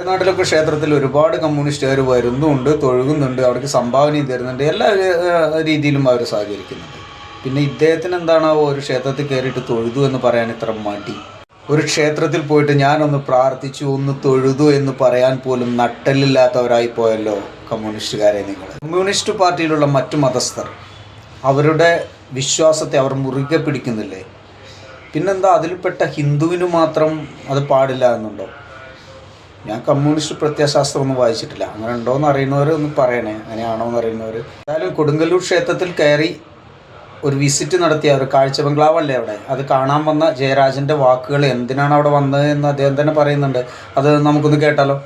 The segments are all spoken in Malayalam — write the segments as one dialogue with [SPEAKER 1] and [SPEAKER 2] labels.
[SPEAKER 1] നാട്ടിലൊക്കെ ക്ഷേത്രത്തിൽ ഒരുപാട് കമ്മ്യൂണിസ്റ്റുകാർ വരുന്നുണ്ട്, തൊഴുകുന്നുണ്ട്, അവർക്ക് സംഭാവനയും തരുന്നുണ്ട്, എല്ലാ രീതിയിലും അവർ സഹകരിക്കുന്നുണ്ട്. പിന്നെ ഇദ്ദേഹത്തിന് എന്താണാവോ ഒരു ക്ഷേത്രത്തിൽ കയറിയിട്ട് തൊഴുതു എന്ന് പറയാൻ ഇത്ര മടി? ഒരു ക്ഷേത്രത്തിൽ പോയിട്ട് ഞാനൊന്ന് പ്രാർത്ഥിച്ചു, ഒന്ന് തൊഴുതു എന്ന് പറയാൻ പോലും നട്ടലില്ലാത്തവരായി പോയല്ലോ കമ്മ്യൂണിസ്റ്റുകാരെ നിങ്ങൾ. കമ്മ്യൂണിസ്റ്റ് പാർട്ടിയിലുള്ള മറ്റു മതസ്ഥർ അവരുടെ വിശ്വാസത്തെ അവർ മുറുകെ പിടിക്കുന്നില്ലേ? പിന്നെന്താ അതിൽപ്പെട്ട ഹിന്ദുവിന് മാത്രം അത് പാടില്ല എന്നുണ്ടോ? ഞാൻ കമ്മ്യൂണിസ്റ്റ് പ്രത്യയശാസ്ത്രം ഒന്നും വായിച്ചിട്ടില്ല. അങ്ങനെ ഉണ്ടോയെന്ന് അറിയുന്നവർ ഒന്ന് പറയണേ, അങ്ങനെയാണോ എന്ന് അറിയുന്നവർ. എന്തായാലും കൊടുങ്ങല്ലൂർ ക്ഷേത്രത്തിൽ കയറി ഒരു വിസിറ്റ് നടത്തിയ ഒരു കാഴ്ച ബംഗ്ലാവല്ലേ അവിടെ, അത് കാണാൻ വന്ന ജയരാജൻ്റെ വാക്കുകൾ എന്തിനാണ് അവിടെ വന്നത് എന്ന് അദ്ദേഹം തന്നെ പറയുന്നുണ്ട്. അത് നമുക്കൊന്ന് കേട്ടാലോ.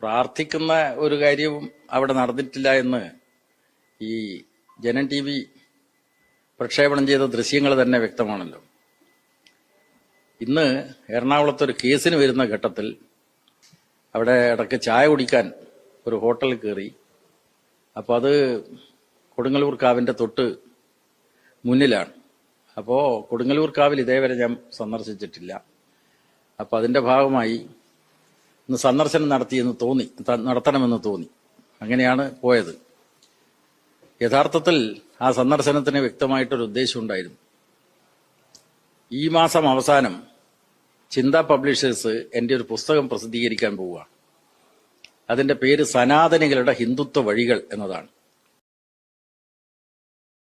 [SPEAKER 2] പ്രാർത്ഥിക്കുന്ന ഒരു കാര്യവും അവിടെ നടന്നിട്ടില്ല എന്ന് ഈ ജനം TV പ്രക്ഷേപണം ചെയ്ത ദൃശ്യങ്ങൾ തന്നെ വ്യക്തമാണല്ലോ. ഇന്ന് എറണാകുളത്ത് ഒരു കേസിന് വരുന്ന ഘട്ടത്തിൽ അവിടെ ഇടയ്ക്ക് ചായ കുടിക്കാൻ ഒരു ഹോട്ടലിൽ കയറി. അപ്പോൾ അത് കൊടുങ്ങല്ലൂർ കാവിൻ്റെ തൊട്ട് മുന്നിലാണ്. അപ്പോൾ കൊടുങ്ങല്ലൂർ കാവിൽ ഇതേവരെ ഞാൻ സന്ദർശിച്ചിട്ടില്ല. അപ്പോൾ അതിൻ്റെ ഭാഗമായി ഇന്ന് സന്ദർശനം നടത്തണമെന്ന് തോന്നി. അങ്ങനെയാണ് പോയത്. യഥാർത്ഥത്തിൽ ആ സന്ദർശനത്തിന് വ്യക്തമായിട്ടൊരു ഉദ്ദേശം ഉണ്ടായിരുന്നു. ഈ മാസം അവസാനം ചിന്ത പബ്ലിഷേഴ്സ് എൻ്റെ ഒരു പുസ്തകം പ്രസിദ്ധീകരിക്കാൻ പോവുക. അതിൻ്റെ പേര് സനാതനികളുടെ ഹിന്ദുത്വ വഴികൾ എന്നതാണ്.